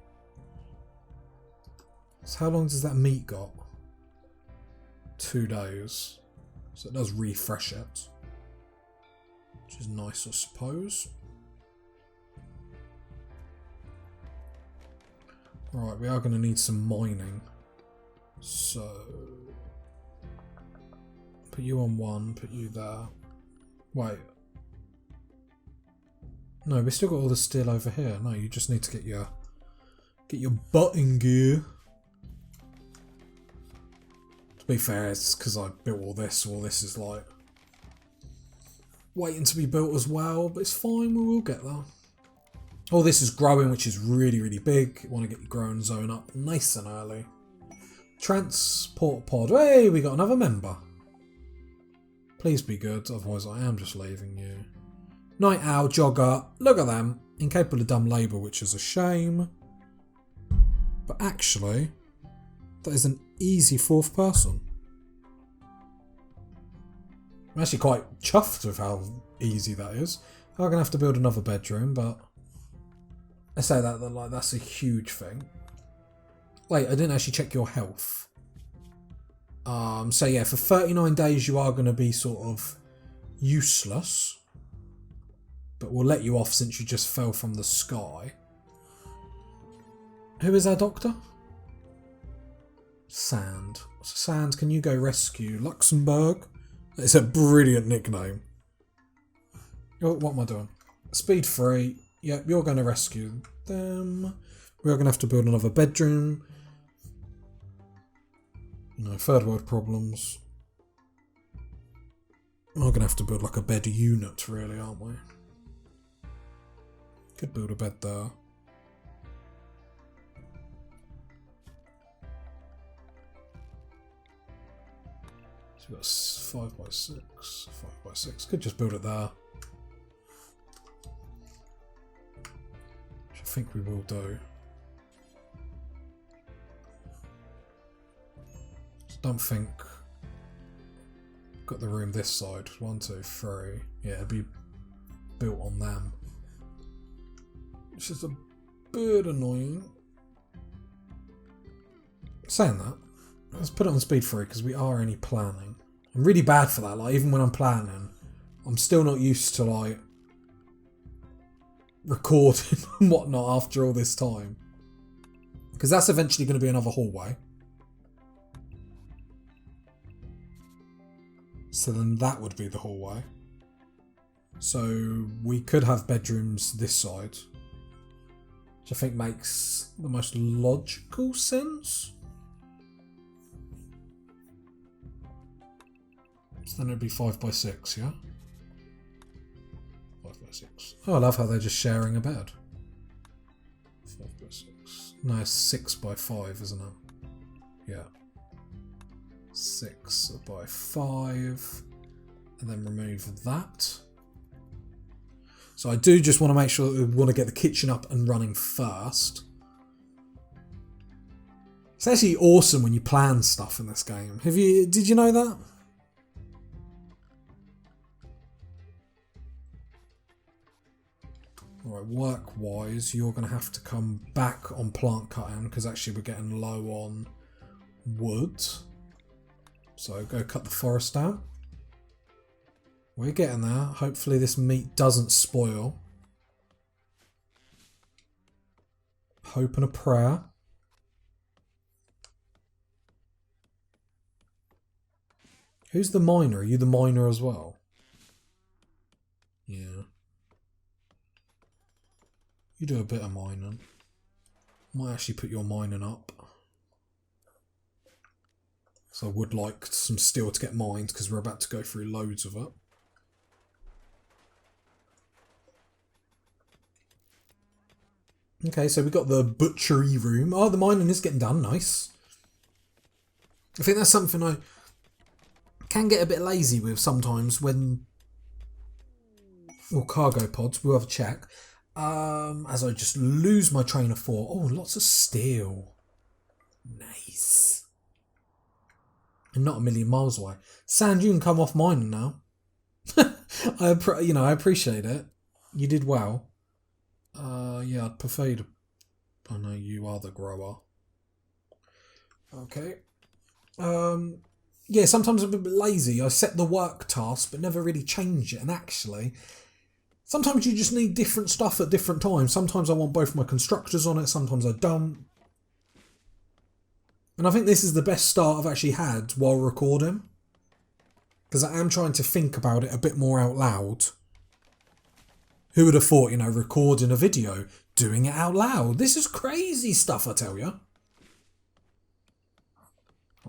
So how long does that meat got? 2 days. So it does refresh it. Which is nice, I suppose. Right, we are going to need some mining. So... put you on 1, put you there. Wait. No, we still got all the steel over here. No, you just need to get your butt in gear. To be fair, it's because I built all this. All this is like waiting to be built as well, but it's fine. We will get there. All this is growing, which is really, really big. You want to get your growing zone up nice and early. Transport pod. Hey, we got another member. Please be good, otherwise I am just leaving you. Night owl, jogger, look at them. Incapable of dumb labour, which is a shame. But actually, that is an easy 4th person. I'm actually quite chuffed with how easy that is. I'm going to have to build another bedroom, but I say that like that's a huge thing. Wait, I didn't actually check your health. So yeah, for 39 days you are going to be sort of useless. But we'll let you off since you just fell from the sky. Who is our doctor? Sand. Sand, can you go rescue Luxembourg? It's a brilliant nickname. Oh, what am I doing? Speed 3. Yep, you're going to rescue them. We're going to have to build another bedroom. No, 3rd world problems. We're going to have to build like a bed unit, really, aren't we? Could build a bed there. So we've got 5x6, 5x6. Could just build it there. Which I think we will do. Just don't think. Got the room this side. 1, 2, 3. Yeah, it'd be built on them. Which is a bit annoying. Saying that, let's put it on speed 3 because we are only planning. I'm really bad for that. Like even when I'm planning, I'm still not used to like recording and whatnot after all this time. Because that's eventually going to be another hallway. So then that would be the hallway. So we could have bedrooms this side. Which I think makes the most logical sense. So then it'd be 5x6, yeah? 5x6. Oh, I love how they're just sharing a bed. 5x6. No, it's 6x5, isn't it? Yeah. 6x5. And then remove that. So I do just want to make sure that we want to get the kitchen up and running first. It's actually awesome when you plan stuff in this game. Did you know that? Alright, work-wise, you're going to have to come back on plant cutting because actually we're getting low on wood. So go cut the forest down. We're getting there. Hopefully this meat doesn't spoil. Hope and a prayer. Who's the miner? Are you the miner as well? Yeah. You do a bit of mining. Might actually put your mining up. So I would like some steel to get mined because we're about to go through loads of it. Okay, so we got the butchery room. Oh, the mining is getting done. Nice. I think that's something I can get a bit lazy with sometimes when... Well, cargo pods, we'll have a check. As I just lose my train of thought. Oh, lots of steel. Nice. And not a million miles away. Sand, you can come off mining now. I appreciate it. You did well. Yeah, I'd prefer you to... I know you are the grower. Okay. Yeah, sometimes I'm a bit lazy. I set the work task, but never really change it. And actually, sometimes you just need different stuff at different times. Sometimes I want both my constructors on it. Sometimes I don't. And I think this is the best start I've actually had while recording. Because I am trying to think about it a bit more out loud. Who would have thought, recording a video, doing it out loud? This is crazy stuff, I tell you.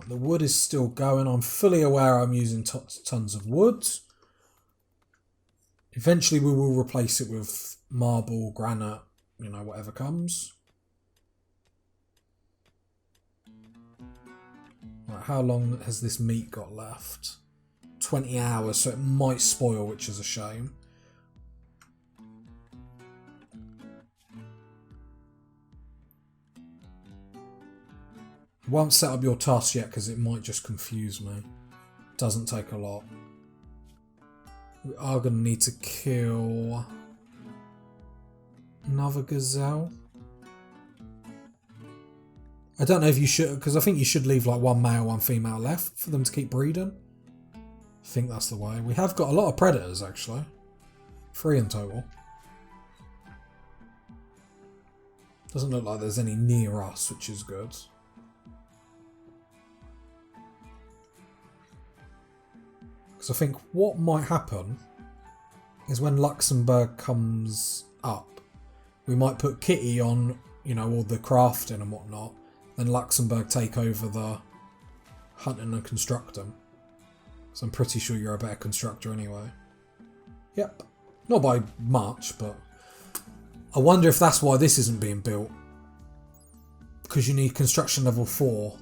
The wood is still going. I'm fully aware I'm using tons of wood. Eventually we will replace it with marble, granite, whatever comes. Right, how long has this meat got left? 20 hours, so it might spoil, which is a shame. Won't set up your task yet because it might just confuse me. Doesn't take a lot. We are going to need to kill another gazelle. I don't know if you should, because I think you should leave like one male, one female left for them to keep breeding. I think that's the way. We have got a lot of predators actually. 3 in total. Doesn't look like there's any near us, which is good. So I think what might happen is when Luxembourg comes up, we might put Kitty on, all the crafting and whatnot. Then Luxembourg take over the hunting and constructing. So I'm pretty sure you're a better constructor anyway. Yep. Not by much, but I wonder if that's why this isn't being built. Because you need construction level 4.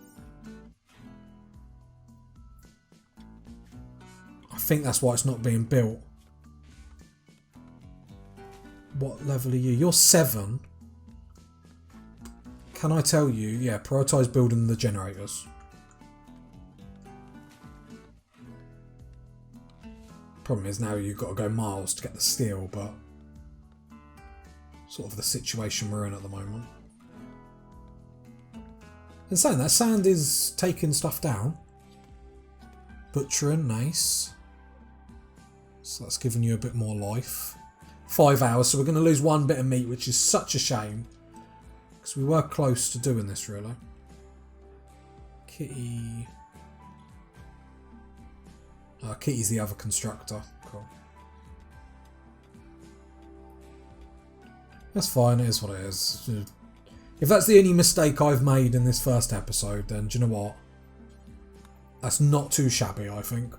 I think that's why it's not being built. What level are you? You're 7. Can I tell you? Yeah, prioritise building the generators. Problem is now you've got to go miles to get the steel, but sort of the situation we're in at the moment. And saying that, sand is taking stuff down. Butchering, nice. So that's giving you a bit more life. 5 hours, so we're going to lose 1 bit of meat, which is such a shame. Because we were close to doing this, really. Kitty... Kitty's the other constructor. Cool. That's fine, it is what it is. If that's the only mistake I've made in this first episode, then do you know what? That's not too shabby, I think.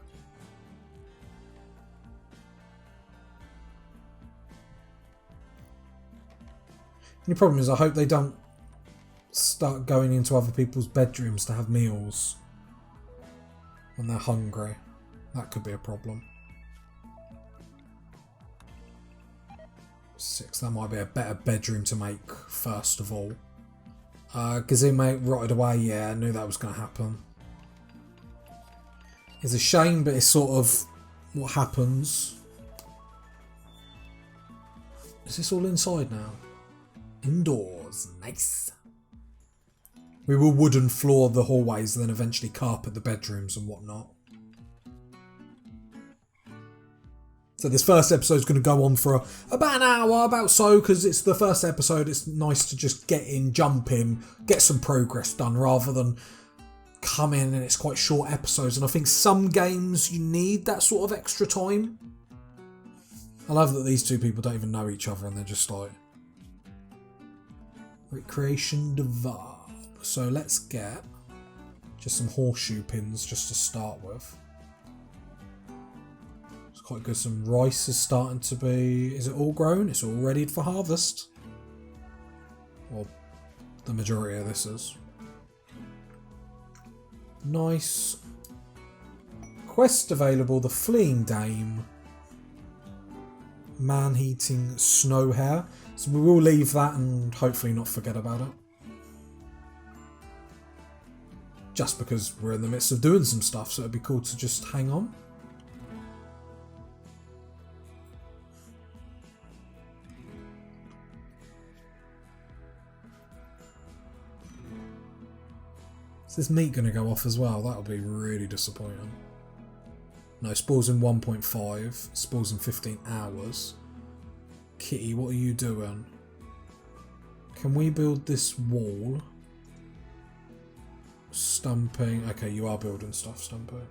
The only problem is I hope they don't start going into other people's bedrooms to have meals when they're hungry. That could be a problem. 6, that might be a better bedroom to make first of all. Gazume rotted away, yeah, I knew that was going to happen. It's a shame, but it's sort of what happens. Is this all inside now? Indoors, nice. We will wooden floor the hallways and then eventually carpet the bedrooms and whatnot. So this first episode is going to go on for about an hour, about so, because it's the first episode. It's nice to just get in, jump in, get some progress done rather than come in and it's quite short episodes. And I think some games you need that sort of extra time. I love that these two people don't even know each other and they're just like... Recreation develop. So let's get just some horseshoe pins just to start with. It's quite good. Some rice is starting to be... Is it all grown? It's all ready for harvest. Well, the majority of this is. Nice. Quest available. The Fleeing Dame. Man-eating snow hare. So we will leave that and hopefully not forget about it. Just because we're in the midst of doing some stuff, so it'd be cool to just hang on. Is this meat going to go off as well? That'll be really disappointing. No, spawns in 1.5. Spawns in 15 hours. Kitty, what are you doing? Can we build this wall? Stumping. Okay, you are building stuff, Stumping.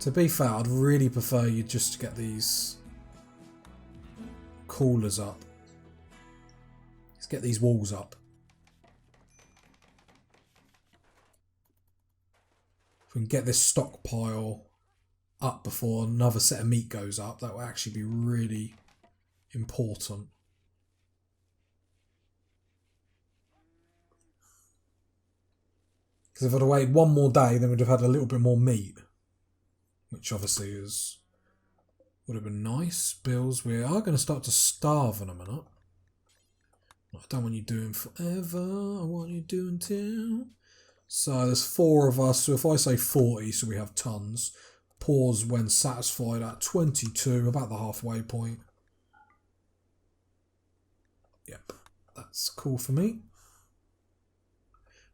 To be fair, I'd really prefer you just to get these coolers up. Let's get these walls up. If we can get this stockpile up before another set of meat goes up, that will actually be really important. Because if I'd have waited one more day, then we'd have had a little bit more meat. Which obviously would have been nice. Bills, we are going to start to starve in a minute. I don't want you doing forever. I want you doing till... So there's 4 of us. So if I say 40, so we have tons. Pause when satisfied at 22, about the halfway point. Yep, that's cool for me.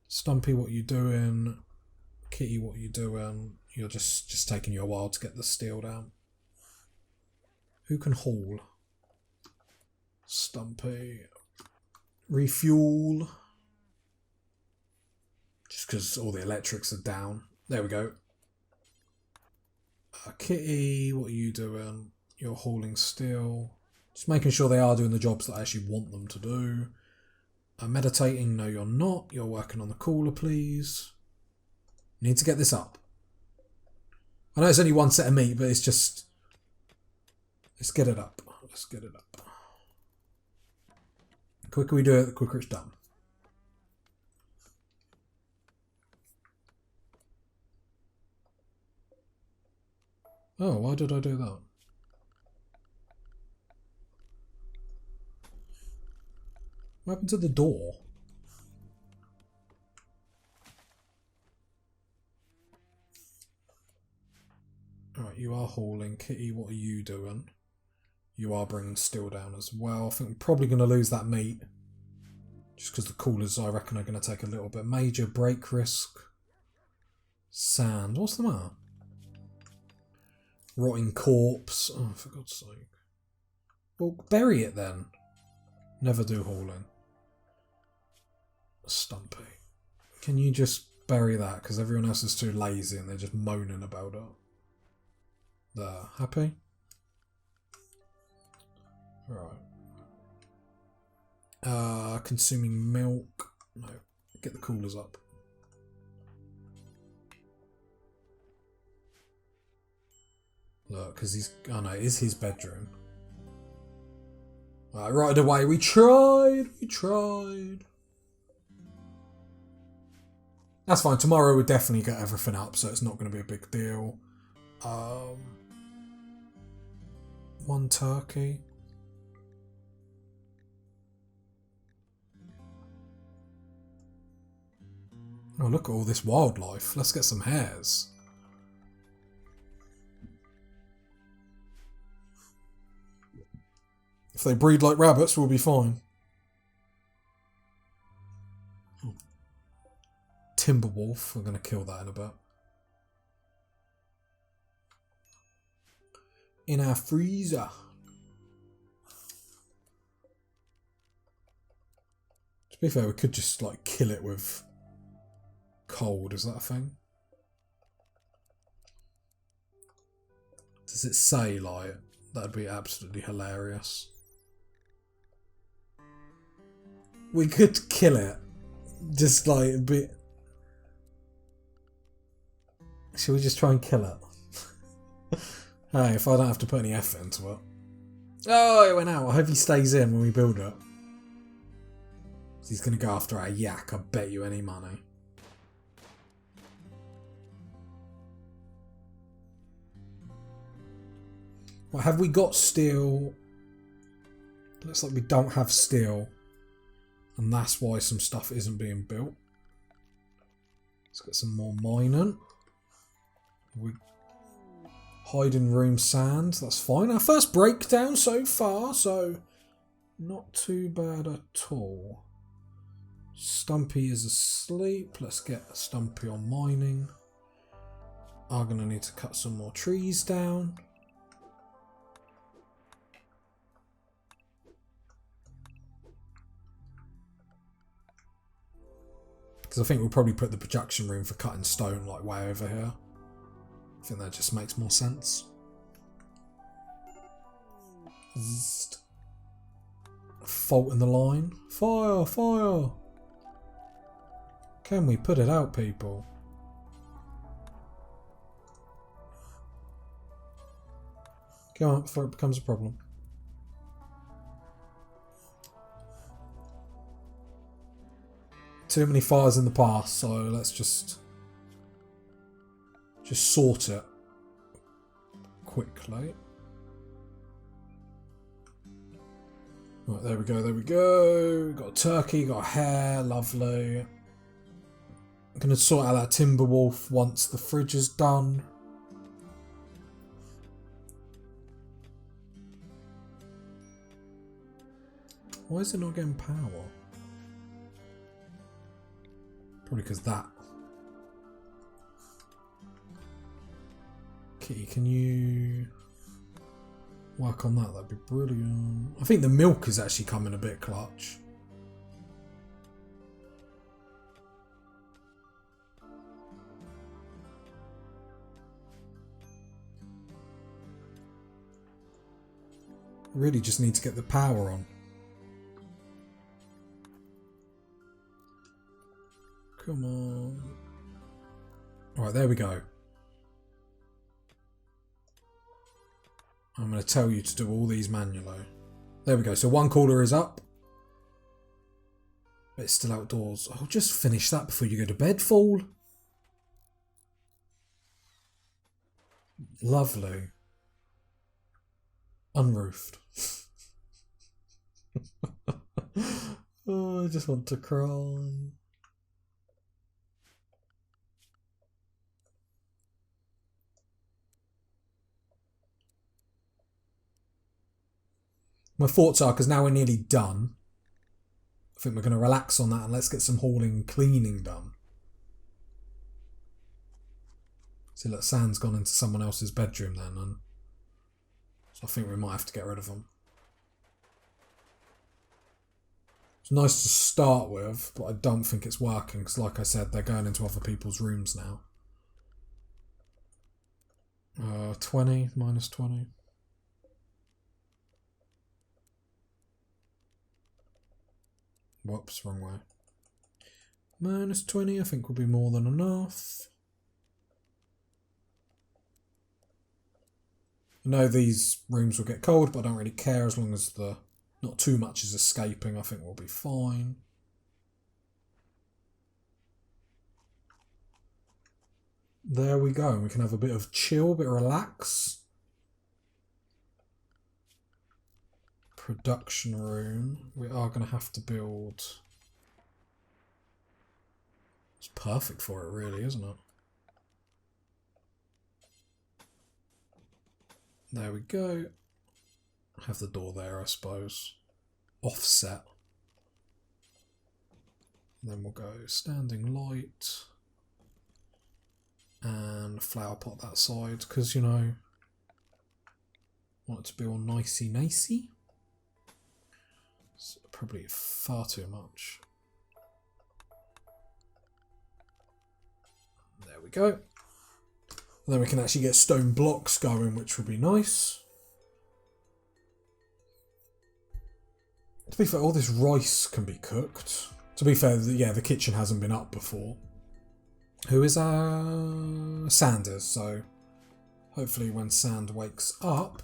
Stumpy, what you doing? Kitty, what you doing? You're just taking you a while to get the steel down. Who can haul? Stumpy. Refuel. Just because all the electrics are down. There we go. Kitty, what are you doing? You're hauling steel. Just making sure they are doing the jobs that I actually want them to do. Meditating, no you're not. You're working on the cooler, please. Need to get this up. I know it's only one set of meat, but it's just... Let's get it up. Let's get it up. The quicker we do it, the quicker it's done. Oh, why did I do that? What happened to the door? Alright, you are hauling. Kitty, what are you doing? You are bringing steel down as well. I think we're probably going to lose that meat. Just because the coolers, I reckon, are going to take a little bit. Major break risk. Sand. What's the matter? Rotting corpse. Oh, for God's sake. Well, bury it then. Never do hauling. Stumpy. Can you just bury that? Because everyone else is too lazy and they're just moaning about it. There. Happy? Right. Consuming milk. No. Get the coolers up. Look, because he's... Oh no, it is his bedroom. Right away. We tried. We tried. That's fine. Tomorrow we'll definitely get everything up, so it's not going to be a big deal. 1 turkey. Oh, look at all this wildlife. Let's get some hares. If they breed like rabbits, we'll be fine. Oh. Timberwolf. We're going to kill that in a bit. In our freezer. To be fair, we could just like kill it with cold. Is that a thing? Does it say like that'd be absolutely hilarious? We could kill it. Just like a bit. Should we just try and kill it? Hey, if I don't have to put any effort into it. Oh, it went out. I hope he stays in when we build it. He's going to go after our yak, I bet you any money. Well, have we got steel? Looks like we don't have steel. And that's why some stuff isn't being built. Let's get some more mining. We hide in room sand. That's fine. Our first breakdown so far, so not too bad at all. Stumpy is asleep. Let's get Stumpy on mining. I'm going to need to cut some more trees down. Because I think we'll probably put the production room for cutting stone like way over here. I think that just makes more sense. Fault in the line. Fire! Fire! Can we put it out, people? Come on, before it becomes a problem. Too many fires in the past, so let's just sort it quickly. Right, there we go, there we go. Got a turkey, got a hare, lovely. I'm going to sort out that timber wolf once the fridge is done. Why is it not getting power? Probably because that. Kitty, can you work on that? That'd be brilliant. I think the milk is actually coming a bit clutch. Really just need to get the power on. Come on. Alright, there we go. I'm going to tell you to do all these manually. There we go. So one cooler is up. But it's still outdoors. I'll just finish that before you go to bed, fool. Lovely. Unroofed. Oh, I just want to cry. My thoughts are, because now we're nearly done, I think we're going to relax on that and let's get some hauling and cleaning done. See, look, Sand's gone into someone else's bedroom then, and so I think we might have to get rid of them. It's nice to start with, but I don't think it's working, because like I said, they're going into other people's rooms now. 20, minus 20. Whoops, wrong way. Minus 20, I think will be more than enough. I know these rooms will get cold, but I don't really care as long as not too much is escaping. I think we'll be fine. There we go. We can have a bit of chill, a bit of relax. Production room. We are going to have to build. It's perfect for it, really, isn't it? There we go. Have the door there, I suppose. Offset. And then we'll go standing light. And flower pot that side, because, you know, want it to be all nicey-nicey. It's probably far too much. There we go. And then we can actually get stone blocks going, which will be nice. To be fair, all this rice can be cooked. To be fair, yeah, the kitchen hasn't been up before. Who is Sanders, so hopefully when Sand wakes up,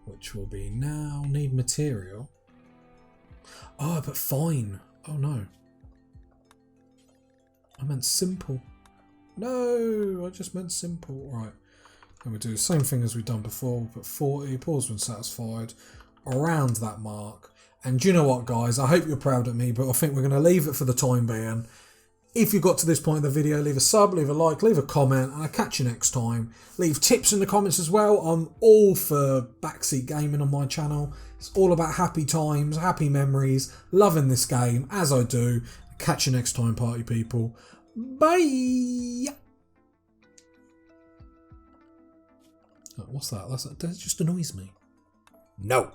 which will be now, need material. Oh, but fine. Oh no. I meant simple. No, I just meant simple. Right. And we do the same thing as we've done before. We'll put 40, pause when satisfied, around that mark. And do you know what, guys? I hope you're proud of me, but I think we're going to leave it for the time being. If you got to this point of the video, leave a sub, leave a like, leave a comment, and I'll catch you next time. Leave tips in the comments as well. I'm all for backseat gaming on my channel. It's all about happy times, happy memories, loving this game, as I do. Catch you next time, party people. Bye! Oh, what's that? That just annoys me. No.